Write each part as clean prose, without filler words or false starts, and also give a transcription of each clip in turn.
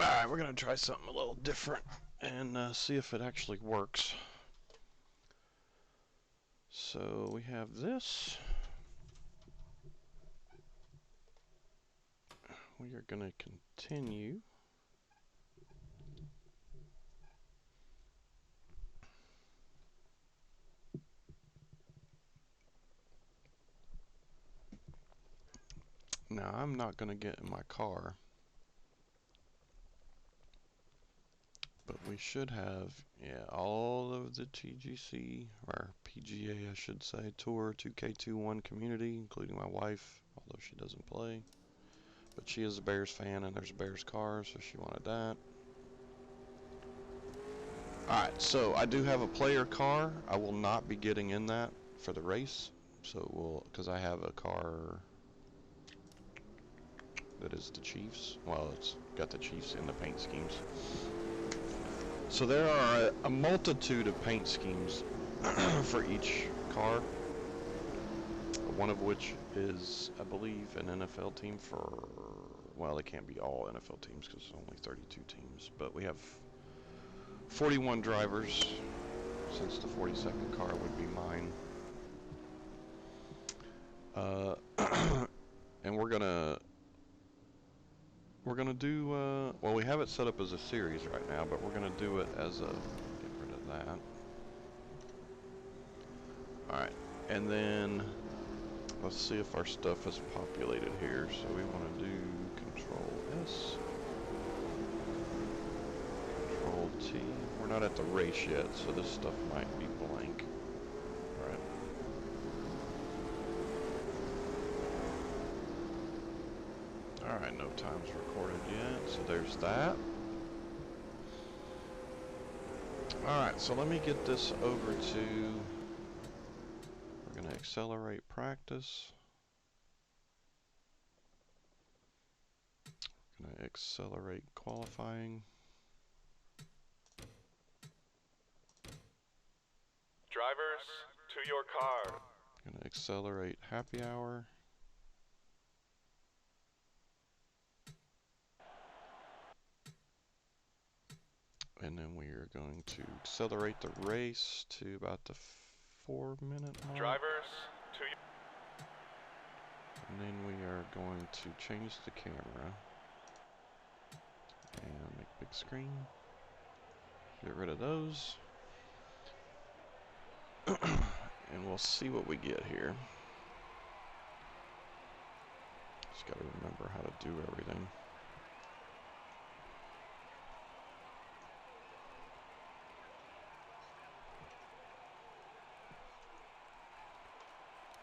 Alright, we're going to try something a little different and see if it actually works. So we have this. We are going to continue. Now I'm not going to get in my car, but we should have, yeah, all of the TGC, or PGA I should say, Tour 2K21 community, including my wife, although she doesn't play. But she is a Bears fan and there's a Bears car, so she wanted that. Alright, so I do have a player car. I will not be getting in that for the race. So because I have a car that is the Chiefs. Well, it's got the Chiefs in the paint schemes. So there are a multitude of paint schemes for each car. One of which is, I believe, an NFL team for, well, it can't be all NFL teams because there's only 32 teams. But we have 41 drivers, since the 42nd car would be mine. And we're gonna do, well, we have it set up as a series right now, but we're gonna do it as a, get rid of that. Alright, and then let's see if our stuff is populated here. So we want to do Control S, Control T. We're not at the race yet, so this stuff might be blank. Alright. Alright, no time's recorded yet, so there's that. Alright, so let me get this over to, we're going to accelerate practice. We're going to accelerate qualifying. Drivers, to your car. Going to accelerate happy hour. And then we are going to accelerate the race to about the 4-minute mark. Drivers, to your... And then we are going to change the camera and make big screen. Get rid of those. And we'll see what we get here. Just gotta remember how to do everything.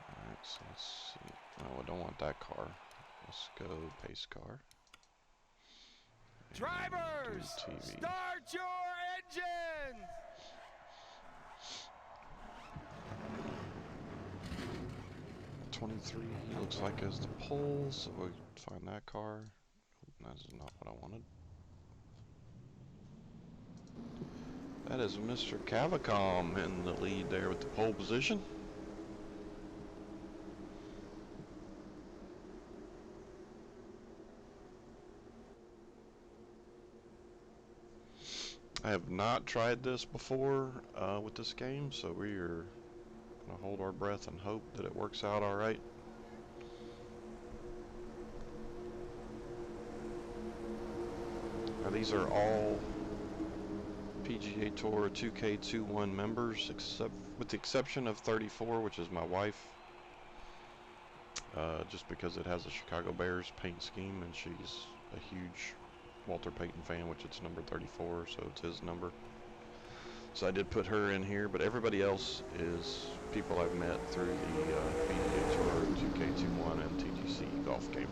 Alright, so let's see. Oh, I don't want that car. Let's go pace car. Drivers, start your engines! 23 looks like is the pole, so we find that car. That's not what I wanted. That is Mr. Cavacom in the lead there with the pole position. I have not tried this before with this game, so we are going to hold our breath and hope that it works out alright. Now these are all PGA Tour 2K21 members, except with the exception of 34, which is my wife. Just because it has a Chicago Bears paint scheme and she's a huge Walter Payton fan, which it's number 34, so it's his number. So I did put her in here, but everybody else is people I've met through the PGA Tour 2K21 and TGC golf game.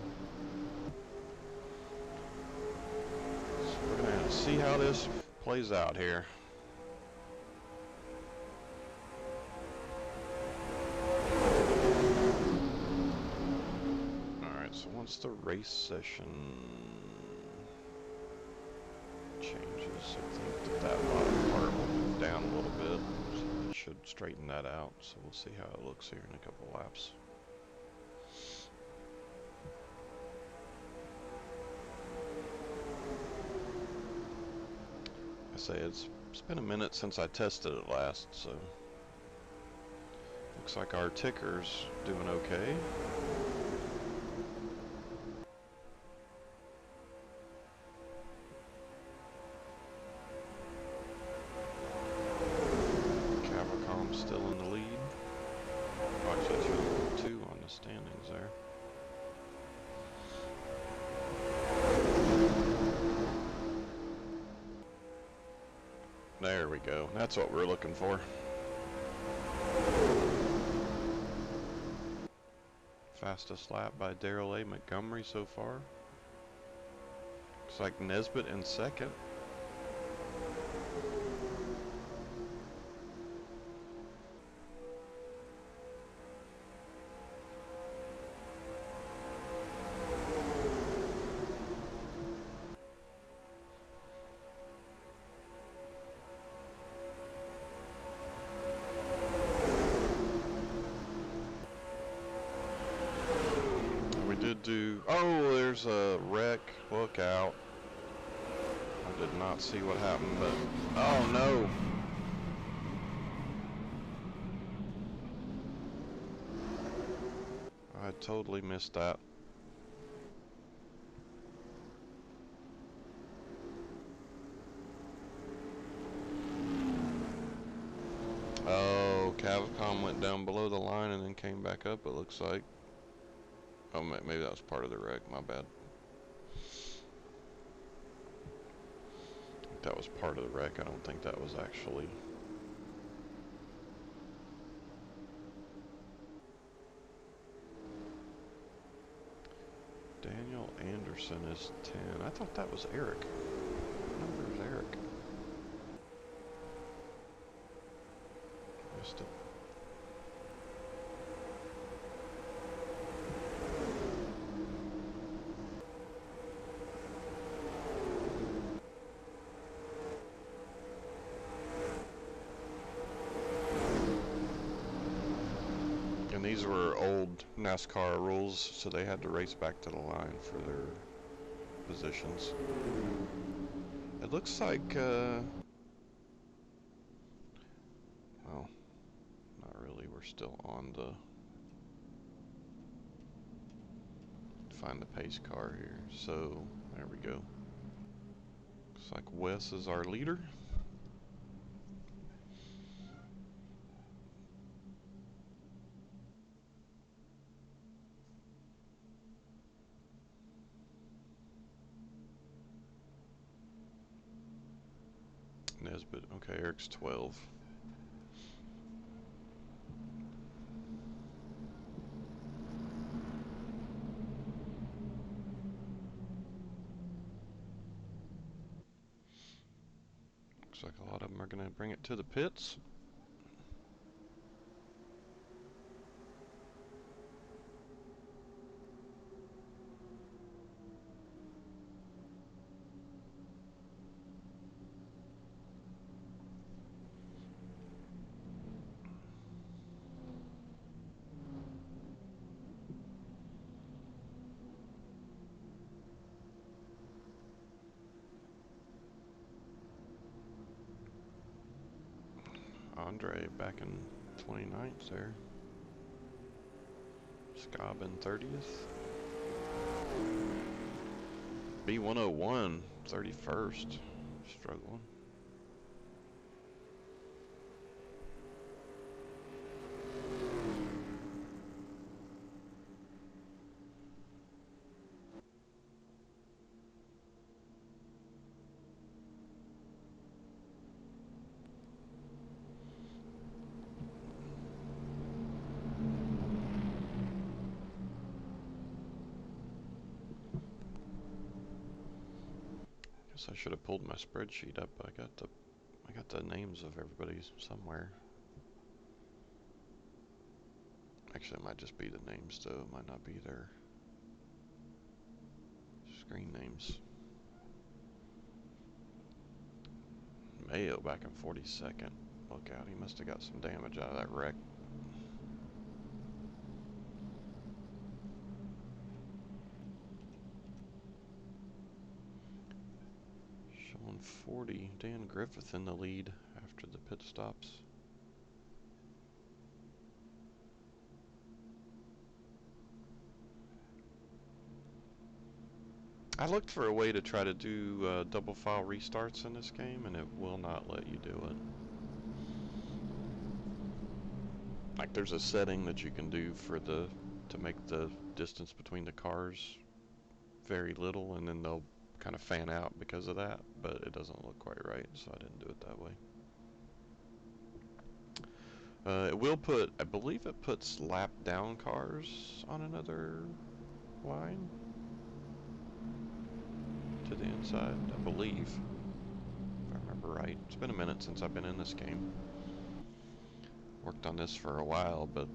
So we're going to see how this plays out here. Alright, so once the race session changes, I think that bottom part will move down a little bit, so it should straighten that out. So we'll see how it looks here in a couple laps. I say it's been a minute since I tested it last, so looks like our ticker's doing okay. Cavacom's still in the lead. Actually, 2 on the standings there. There we go. That's what we're looking for. Fastest lap by Daryl A. Montgomery so far. Looks like Nesbitt in second. Oh, there's a wreck. Look out. I did not see what happened, but oh no. I totally missed that. Oh, Cavacom went down below the line and then came back up, it looks like. Oh, maybe that was part of the wreck, my bad. I think that was part of the wreck. I don't think that was actually... Daniel Anderson is 10. I thought that was Eric. What number is Eric? Missed it. These were old NASCAR rules, so they had to race back to the line for their positions. It looks like, well, not really. We're still on the, find the pace car here. So, there we go. Looks like Wes is our leader. Nesbitt, okay, Eric's 12. Looks like a lot of them are going to bring it to the pits. Andre back in 29th there. Scobb in 30th. B101, 31st. Struggling. Guess I should have pulled my spreadsheet up. I got the names of everybody somewhere. Actually, it might just be the names though. It might not be their screen names. Mayo back in 42nd. Look out, he must have got some damage out of that wreck. Showing 40. Dan Griffith in the lead after the pit stops. I looked for a way to try to do double file restarts in this game, and it will not let you do it. Like, there's a setting that you can do for to make the distance between the cars very little, and then they'll kind of fan out because of that, but it doesn't look quite right, so I didn't do it that way. It will put, I believe it puts lap down cars on another line to the inside, I believe, if I remember right. It's been a minute since I've been in this game. Worked on this for a while, but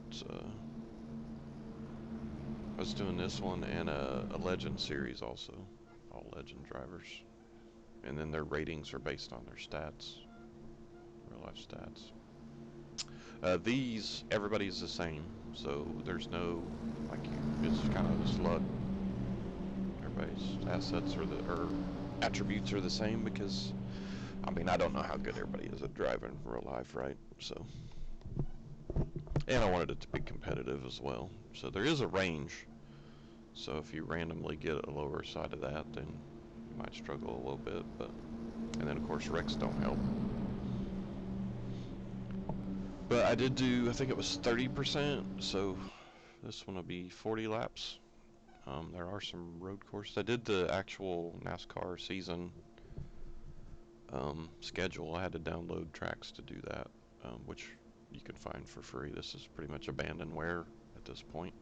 I was doing this one and a Legend series also, all Legend drivers. And then their ratings are based on their stats, real life stats. These, everybody's the same, so there's no, like, it's kind of just luck. Everybody's assets or attributes are the same because, I mean, I don't know how good everybody is at driving in real life, right? So, and I wanted it to be competitive as well. So there is a range. So if you randomly get a lower side of that, then you might struggle a little bit. But, and then of course wrecks don't help. But I did do, I think it was 30%, so this one will be 40 laps. There are some road courses. I did the actual NASCAR season schedule. I had to download tracks to do that, which you can find for free. This is pretty much abandonware at this point.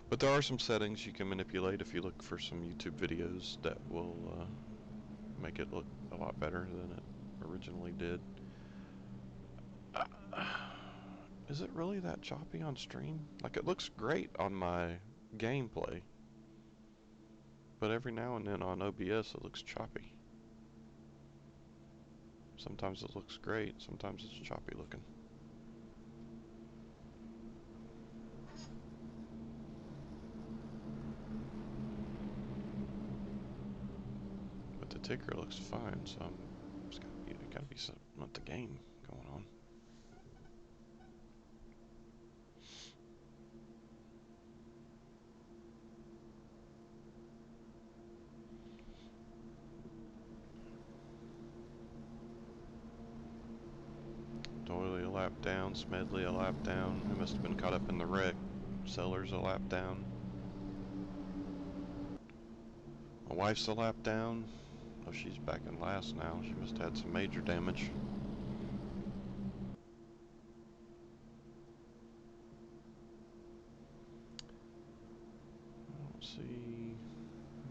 But there are some settings you can manipulate if you look for some YouTube videos that will make it look a lot better than it originally did. Is it really that choppy on stream? Like, it looks great on my gameplay, but every now and then on OBS it looks choppy. Sometimes it looks great, sometimes it's choppy looking. But the ticker looks fine, so there's gotta be something with the game going on. Doyley a lap down, Smedley a lap down. He must have been caught up in the wreck. Sellers a lap down. My wife's a lap down. Oh, she's back in last now. She must have had some major damage. Let's see.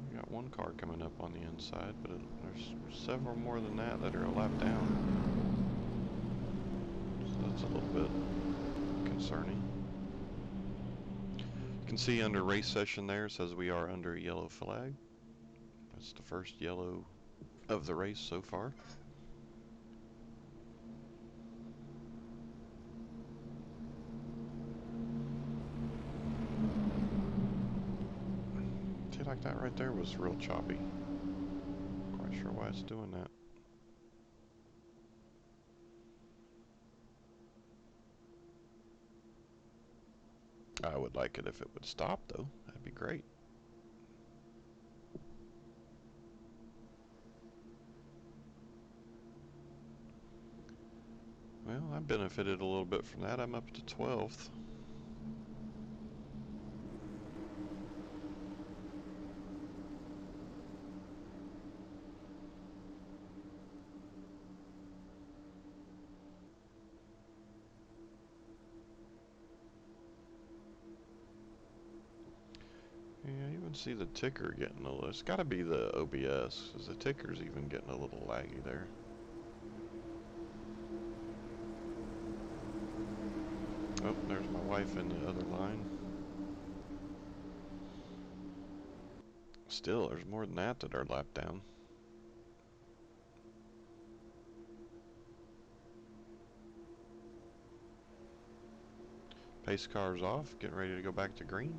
We got one car coming up on the inside, but there's several more than that that are a lap down. So that's a little bit concerning. You can see under race session there, it says we are under a yellow flag. That's the first yellow of the race so far. See, like that right there was real choppy. Quite sure why it's doing that. I would like it if it would stop though. That'd be great. Well, I benefited a little bit from that. I'm up to 12th. Yeah, you even see the ticker getting a little. It's got to be the OBS, because the ticker's even getting a little laggy there. Oh, there's my wife in the other line. Still, there's more than that are lapped down. Pace car's off, getting ready to go back to green.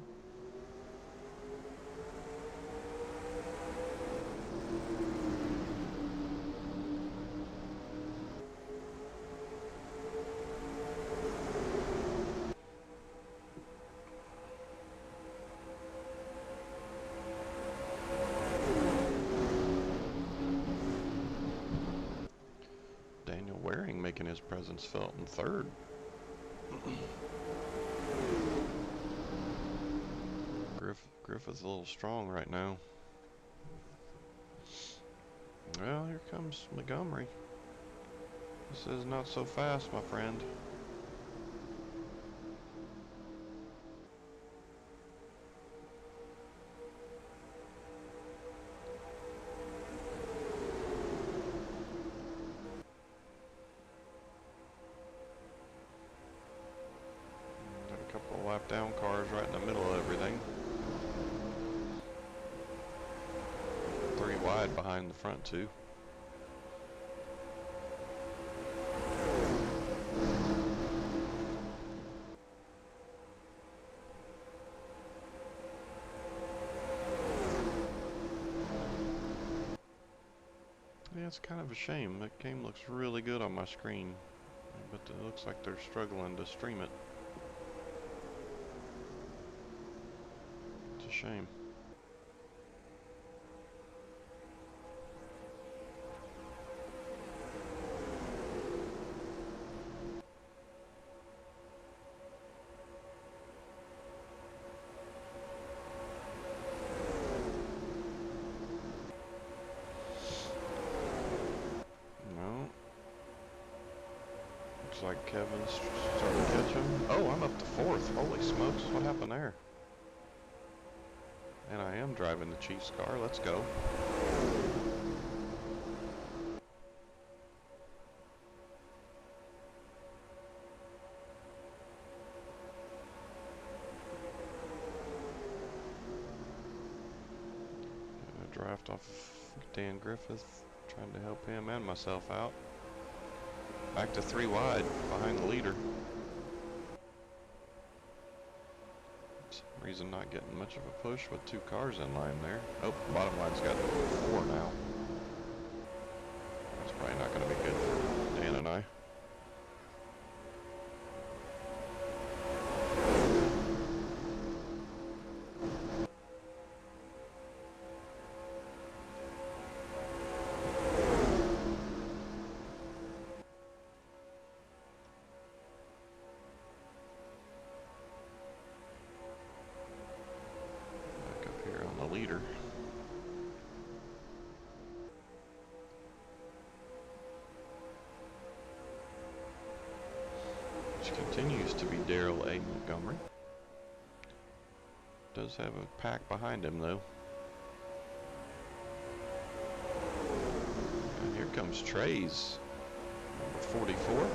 Waring making his presence felt in third. Griffith's a little strong right now. Well, here comes Montgomery. This is not so fast, my friend. Got a couple of lap down cars right in the middle of everything. 3 wide behind the front two. Yeah, it's kind of a shame. That game looks really good on my screen, but it looks like they're struggling to stream it. It's a shame. Looks like Kevin's starting to catch him. Oh, I'm up to 4th. Holy smokes, what happened there? And I am driving the Chiefs car. Let's go. Gonna draft off Dan Griffith, trying to help him and myself out. Back to 3 wide behind the leader. For some reason not getting much of a push with 2 cars in line there. Oh, bottom line's got 4 now. That's probably not going to be good for Dan and I. Leader. Which continues to be Daryl A. Montgomery. Does have a pack behind him though. And here comes Trey's number 44.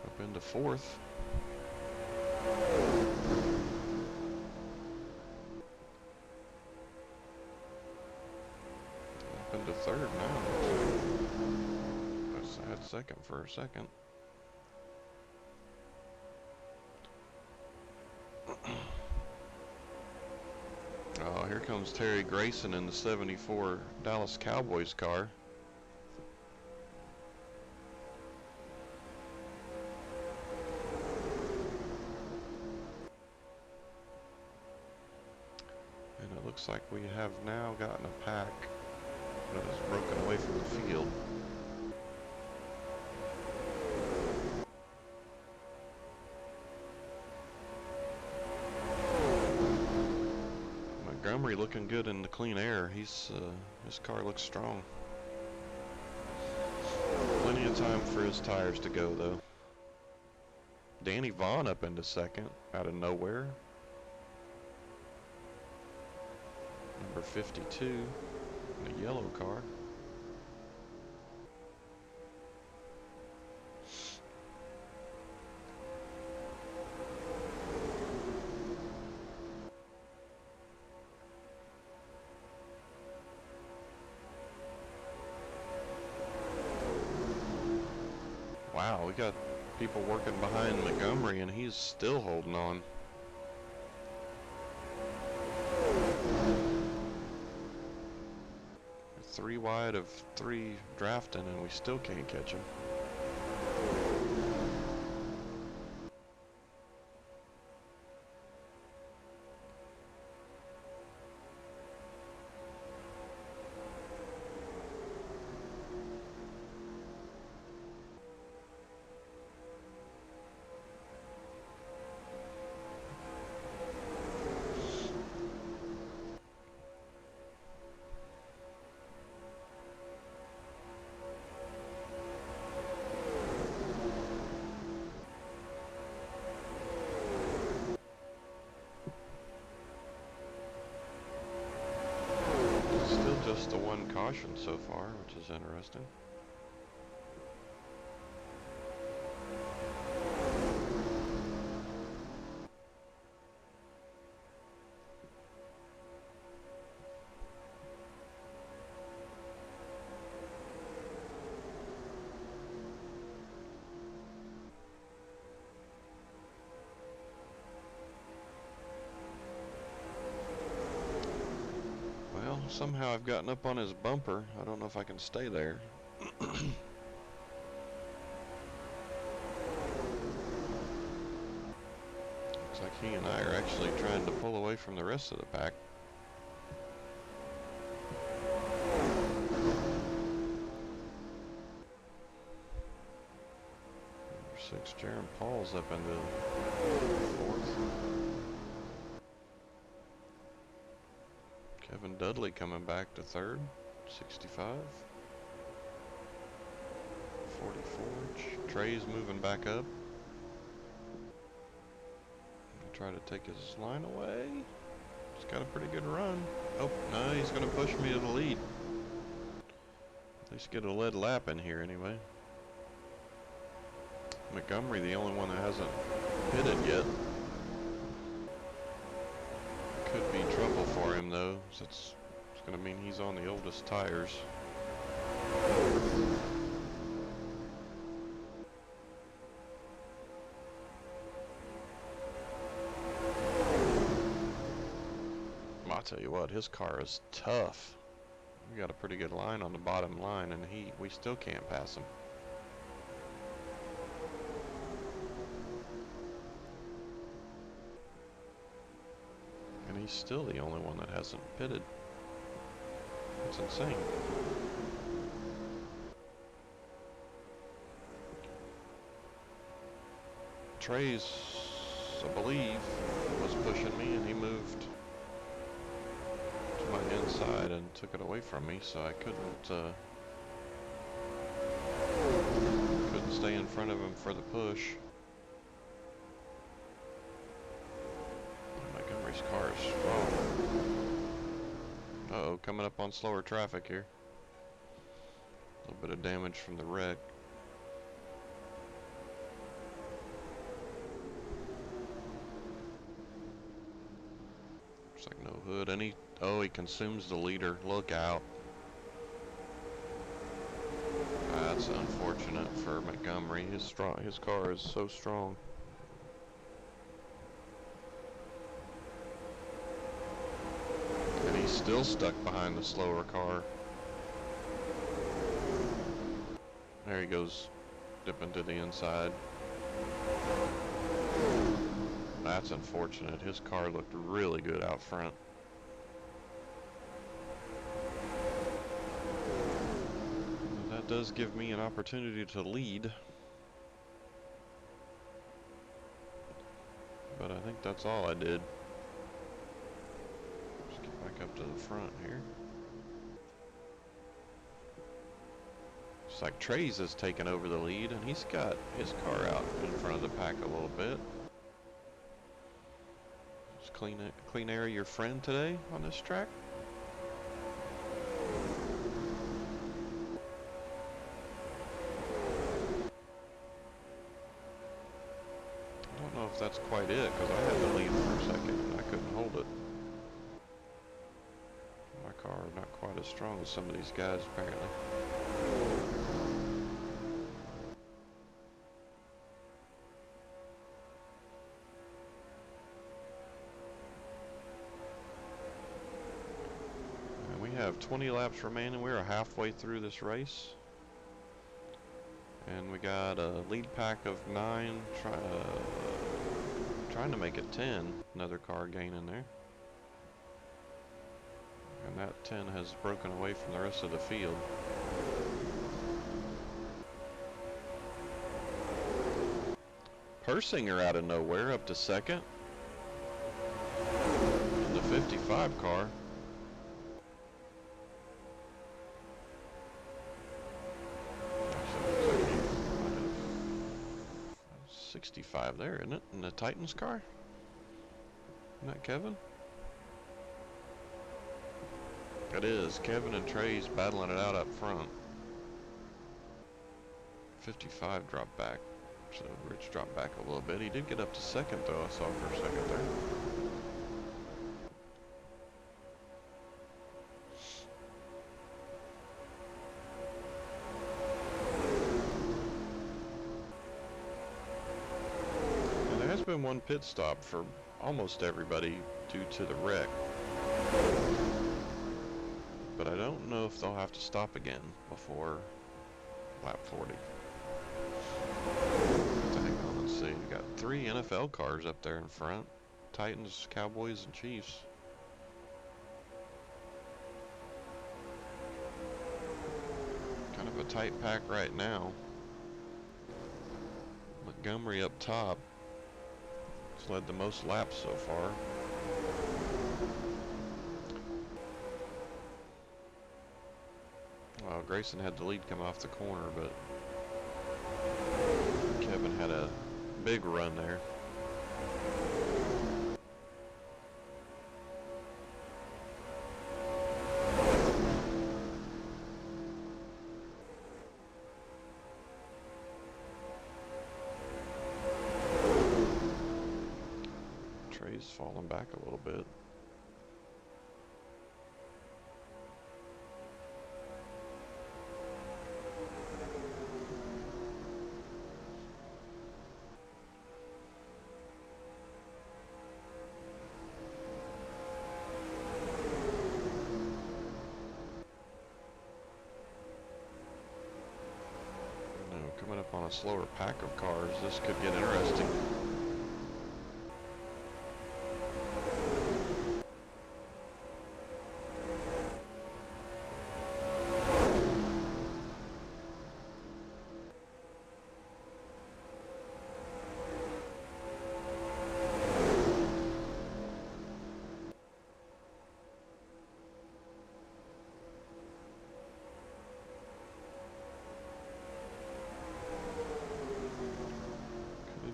Up into 4th. Into 3rd now. I had 2nd for a second. Oh, here comes Terry Grayson in the 74 Dallas Cowboys car. And it looks like we have now gotten a pack that is broken away from the field. Montgomery looking good in the clean air. His car looks strong. Plenty of time for his tires to go though. Danny Vaughn up into 2nd out of nowhere. Number 52 in a yellow car. Wow, we got people working behind Montgomery and he's still holding on. We're 3 wide of 3 drafting and we still can't catch him. uncautioned so far, which is interesting. Somehow I've gotten up on his bumper. I don't know if I can stay there. Looks like he and I are actually trying to pull away from the rest of the pack. Number 6, Jaron Paul's up into 4th. Kevin Dudley coming back to 3rd, 65. 44. Trey's moving back up. Try to take his line away. He's got a pretty good run. Oh, no, he's going to push me to the lead. At least get a lead lap in here anyway. Montgomery, the only one that hasn't pitted yet. Could be trouble for him though. It's going to mean he's on the oldest tires. I'll tell you what, his car is tough. We got a pretty good line on the bottom line, and we still can't pass him. And he's still the only one that hasn't pitted. That's insane. Trey's, I believe, was pushing me, and he moved to my inside and took it away from me, so I couldn't stay in front of him for the push. Montgomery's car is strong. Uh-oh, coming up on slower traffic here. A little bit of damage from the wreck. Looks like no hood. Oh, he consumes the leader. Look out. That's unfortunate for Montgomery. His car is so strong. And he's still stuck behind the slower car. There he goes, dipping to the inside. That's unfortunate. His car looked really good out front. That does give me an opportunity to lead. But I think that's all I did. Just get back up to the front here. It's like Trey's has taken over the lead, and he's got his car out in front of the pack a little bit. Is clean air your friend today on this track? I don't know if that's quite it, because I had to lead for a second and I couldn't hold it. My car not quite as strong as some of these guys apparently. We have 20 laps remaining. We're halfway through this race. And we got a lead pack of 9, trying to make it 10. Another car gaining there. And that 10 has broken away from the rest of the field. Persinger out of nowhere up to second. In the 55 car. 65 there, isn't it? In the Titans car? Isn't that Kevin? It is. Kevin and Trey's battling it out up front. 55 dropped back. So Rich dropped back a little bit. He did get up to second though, I saw for a second there. And there has been one pit stop for almost everybody due to the wreck. But I don't know if they'll have to stop again before lap 40. Hang on, let's see. We got 3 NFL cars up there in front. Titans, Cowboys, and Chiefs. Kind of a tight pack right now. Montgomery up top. He's led the most laps so far. Well, Grayson had the lead coming off the corner, but Kevin had a big run there. Trey's falling back a little bit. Coming up on a slower pack of cars, this could get interesting.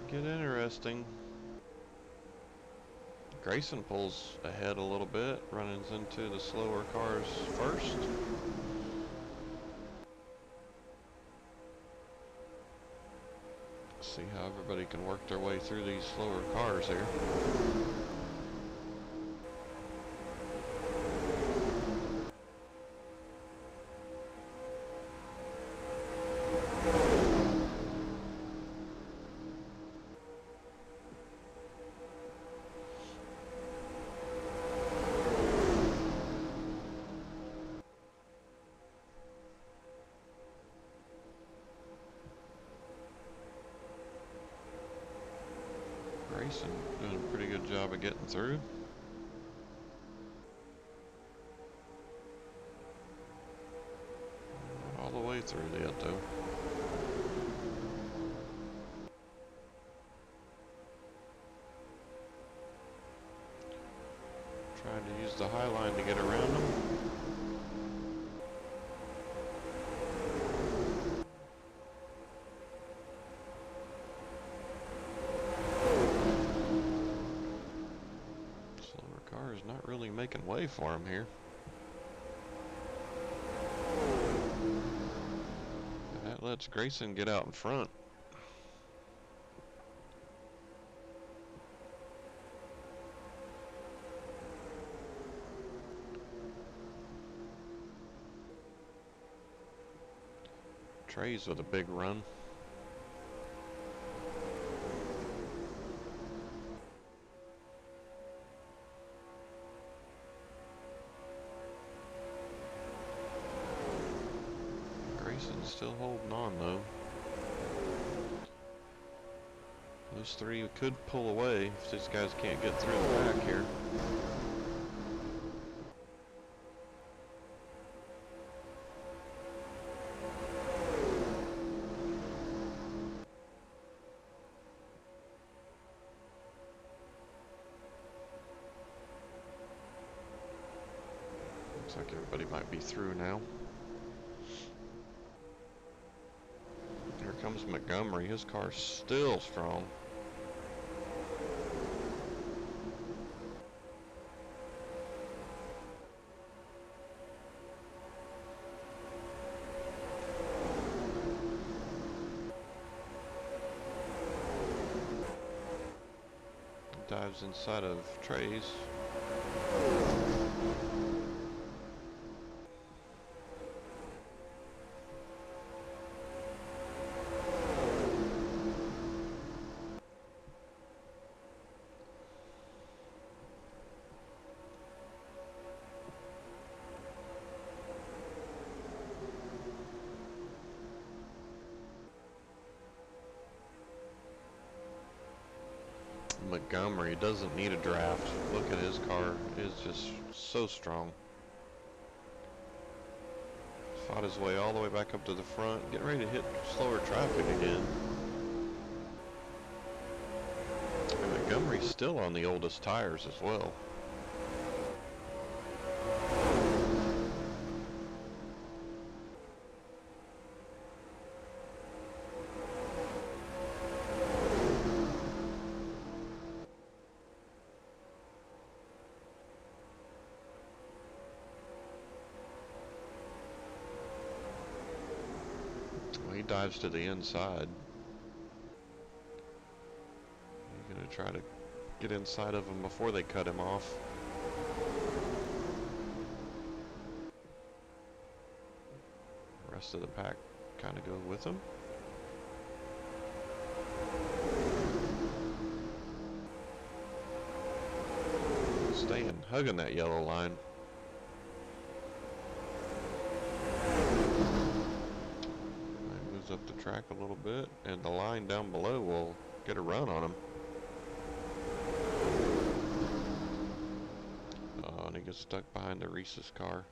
Get interesting. Grayson pulls ahead a little bit, runs into the slower cars first. See how everybody can work their way through these slower cars here. Grayson doing a pretty good job of getting through. Not all the way through yet though. Trying to use the high line to get around them. Not really making way for him here. That lets Grayson get out in front. Trey's with a big run. Still holding on though. Those 3 could pull away if these guys can't get through the back here. Looks like everybody might be through now. Here comes Montgomery. His car's still strong. dives inside of Trey's. Montgomery doesn't need a draft. Look at his car. It is just so strong. Fought his way all the way back up to the front, getting ready to hit slower traffic again. And Montgomery's still on the oldest tires as well. He dives to the inside. He's gonna try to get inside of him before they cut him off. The rest of the pack kind of go with him. Staying, hugging that yellow line. Up the track a little bit, and the line down below will get a run on him. Oh, and he gets stuck behind the Reese's car.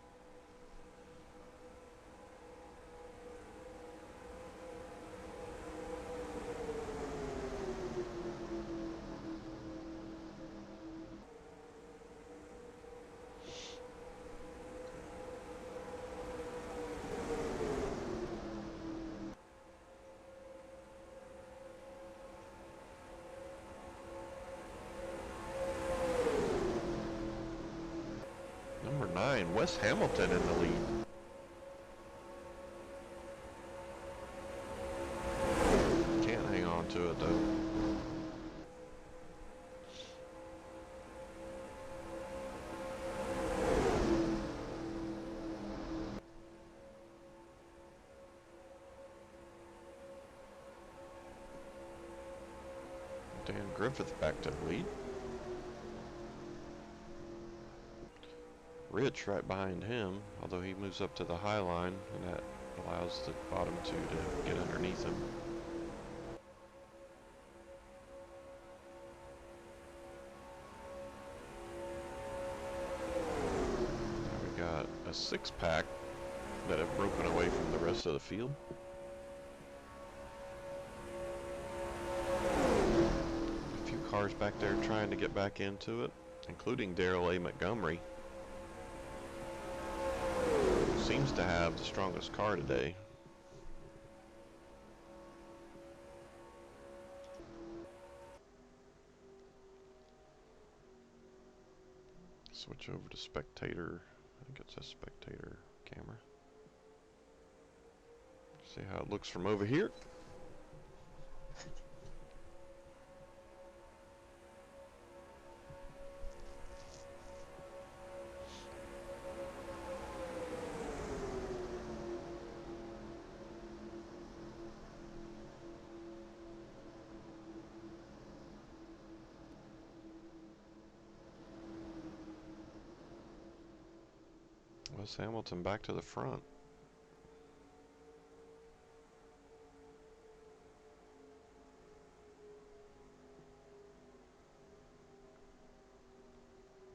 Number 9, Wes Hamilton in the lead. Can't hang on to it though. Dan Griffith back to the lead. Rich right behind him, although he moves up to the high line, and that allows the bottom two to get underneath him. Now we got a 6-pack that have broken away from the rest of the field. A few cars back there trying to get back into it, including Darrell A. Montgomery. Seems to have the strongest car today. Switch over to spectator. I think it's a spectator camera. See how it looks from over here. Wes Hamilton back to the front.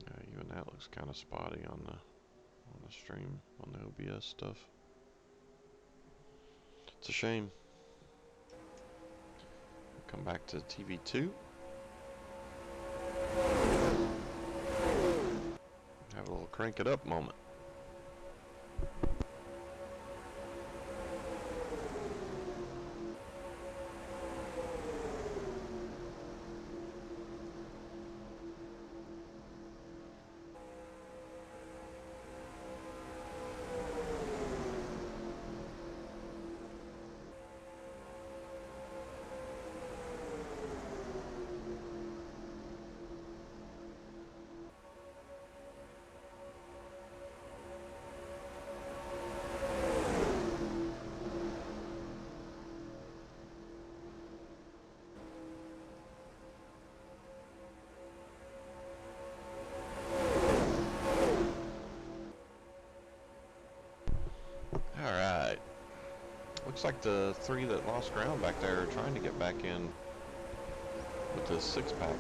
Yeah, even that looks kind of spotty on the stream, on the OBS stuff. It's a shame. Come back to TV2. Have a little crank it up moment. Looks like the three that lost ground back there are trying to get back in with this six-pack.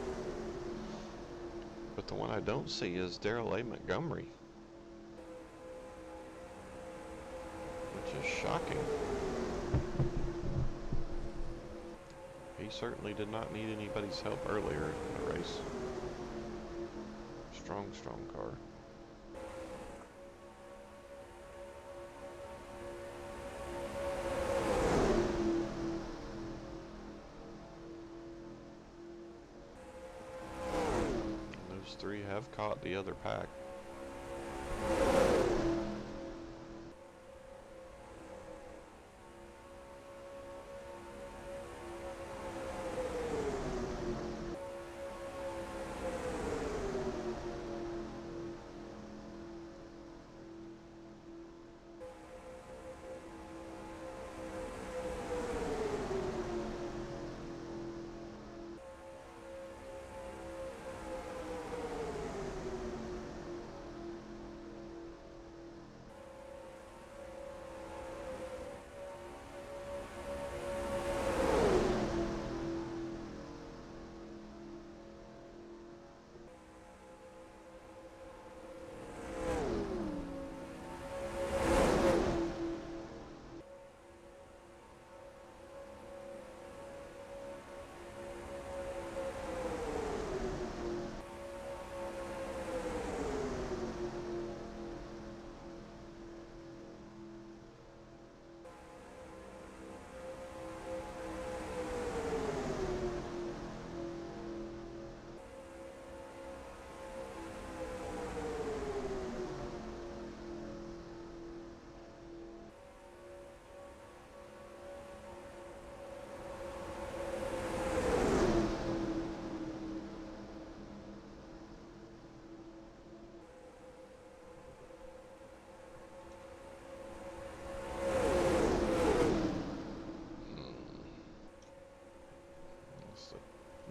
But the one I don't see is Darrell A. Montgomery, which is shocking. He certainly did not need anybody's help earlier in the race. Strong, strong car. Those three have caught the other pack.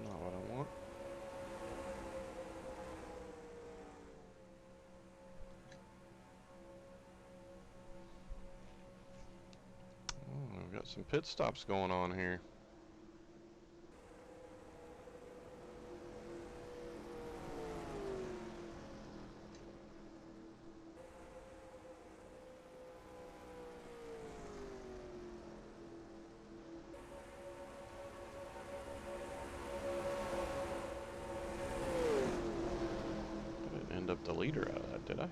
Not what I want. Oh, we've got some pit stops going on here. End up the leader out of that, did I?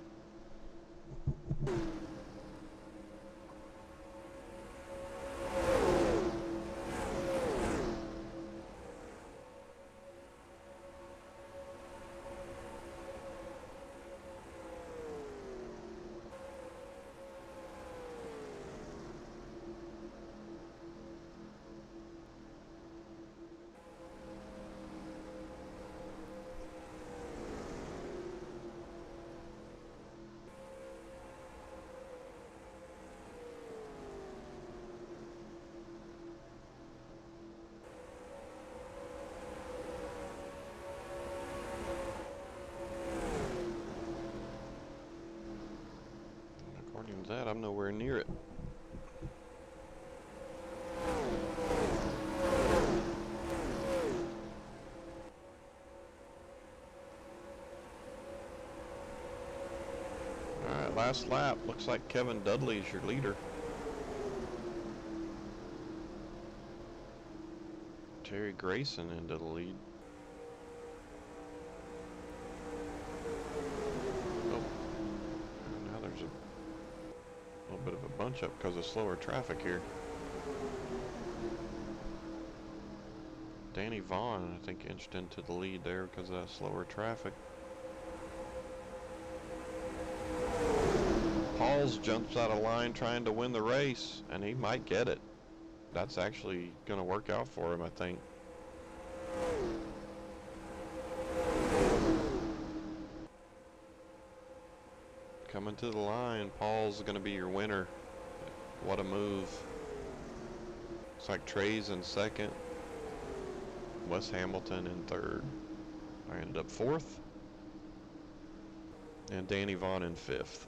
According to that, I'm nowhere near it. Alright, last lap. Looks like Kevin Dudley is your leader. Terry Grayson into the lead. Oh, now there's a little bit of a bunch up because of slower traffic here. Danny Vaughn, I think, inched into the lead there because of that slower traffic. Pauls jumps out of line trying to win the race, and he might get it. That's actually going to work out for him, I think. Coming to the line, Paul's going to be your winner. What a move. Looks like Trey's in second. Wes Hamilton in third. I ended up fourth. And Danny Vaughn in fifth.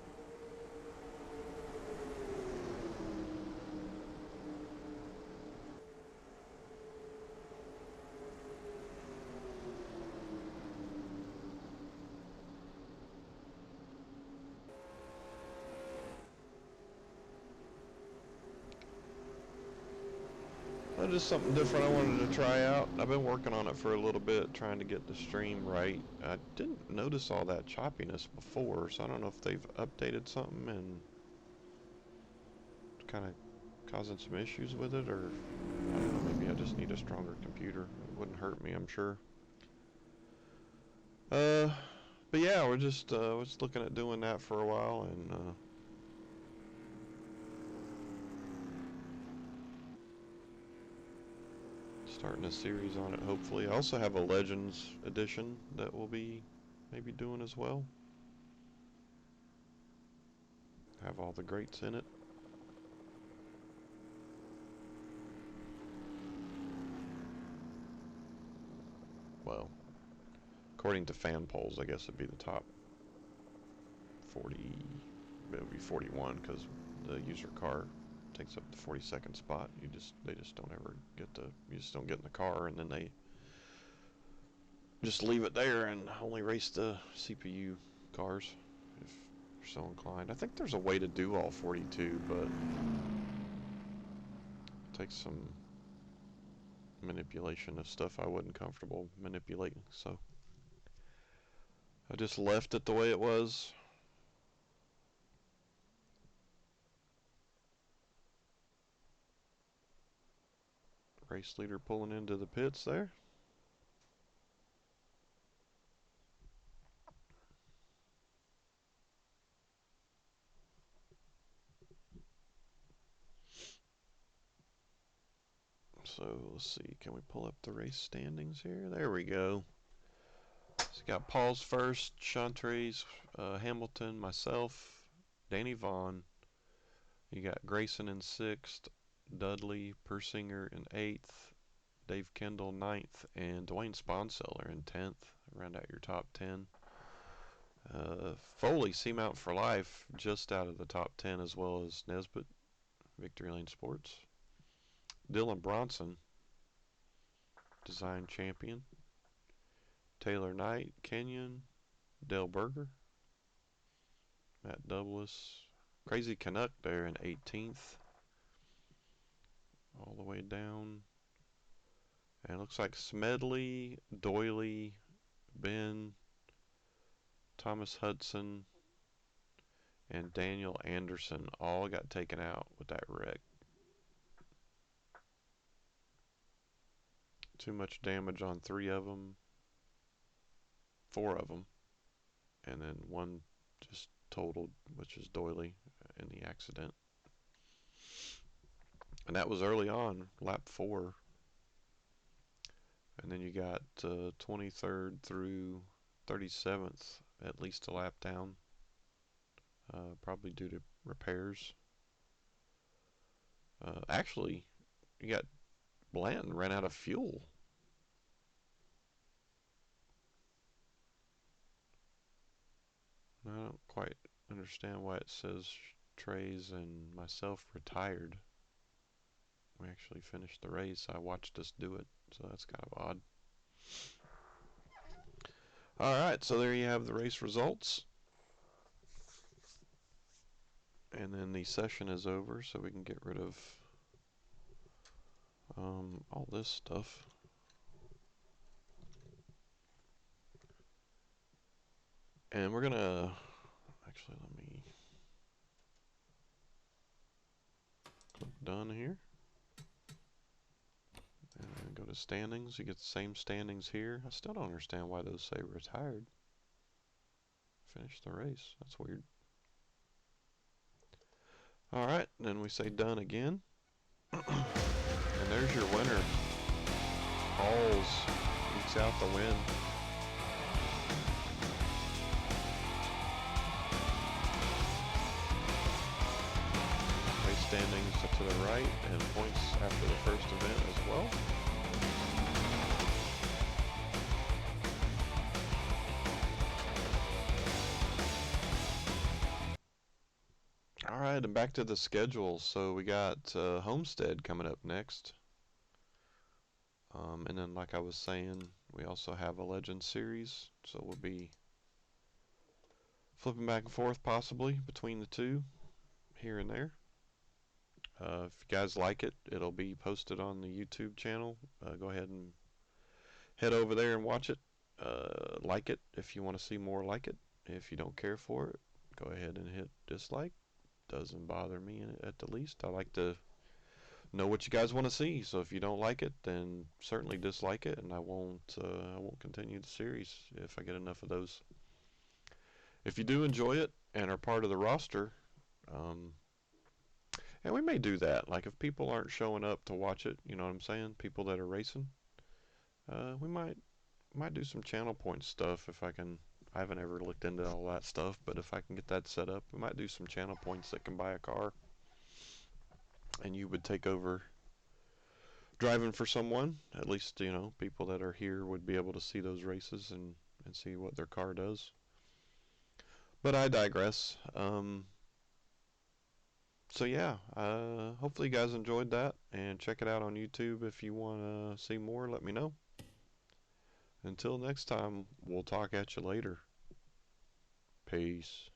Just something different I wanted to try out. I've been working on it for a little bit, trying to get the stream right. I didn't notice all that choppiness before, so I don't know if they've updated something and kind of causing some issues with it, or I don't know, maybe I just need a stronger computer. It wouldn't hurt me, I'm sure. But yeah, we're just looking at doing that for a while, and starting a series on it, hopefully. I also have a Legends edition that we'll be maybe doing as well. Have all the greats in it. Well, according to fan polls, I guess it'd be the top 40. It would be 41 because the user car takes up the 42nd spot. They just don't ever get to. You just don't get in the car, and then they just leave it there and only race the CPU cars if you're so inclined. I think there's a way to do all 42, but it takes some manipulation of stuff I wasn't comfortable manipulating, so I just left it the way it was. Race leader pulling into the pits there. So let's see, can we pull up the race standings here? There we go. So you got Paul's first, Chantres, Hamilton, myself, Danny Vaughn. You got Grayson in sixth, Dudley Persinger in eighth, Dave Kendall ninth, and Dwayne Sponseller in 10th. Round out your top 10. Foley, Seamount for Life, just out of the top 10, as well as Nesbitt, Victory Lane Sports. Dylan Bronson, Design Champion. Taylor Knight, Kenyon. Dale Berger. Matt Douglas. Crazy Canuck there in 18th. All the way down. And it looks like Smedley, Doyley, Ben, Thomas Hudson, and Daniel Anderson all got taken out with that wreck. Too much damage on 3 of them. 4 of them. And then one just totaled, which is Doyley in the accident. And that was early on, lap 4. And then you got 23rd through 37th, at least a lap down, probably due to repairs. Actually, you got Blanton ran out of fuel. I don't quite understand why it says Trays and myself retired. We actually finished the race. I watched us do it, so that's kind of odd. Alright, so there you have the race results. And then the session is over, so we can get rid of all this stuff. And we're gonna, actually let me click done here. And go to standings. You get the same standings here. I still don't understand why those say retired. Finished the race. That's weird. Alright, then we say done again. And there's your winner. Alls ekes out the win. Race standings to the right and points after the first event as well. Alright, and back to the schedule. So we got Homestead coming up next. And then, like I was saying, we also have a Legends series. So we'll be flipping back and forth possibly between the two here and there. If you guys like it, it'll be posted on the YouTube channel. Go ahead and head over there and watch it. Like it if you want to see more like it. If you don't care for it, go ahead and hit dislike. Doesn't bother me at the least. I like to know what you guys want to see. So if you don't like it, then certainly dislike it, and I won't continue the series if I get enough of those. If you do enjoy it and are part of the roster, um, and we may do that. Like if people aren't showing up to watch it, you know what I'm saying? People that are racing, we might do some channel point stuff if I can. I haven't ever looked into all that stuff, but if I can get that set up, we might do some channel points that can buy a car, and you would take over driving for someone. At least people that are here would be able to see those races and see what their car does. But I digress. So yeah, hopefully you guys enjoyed that, and check it out on YouTube if you want to see more. Let me know. Until next time, we'll talk at you later. Peace.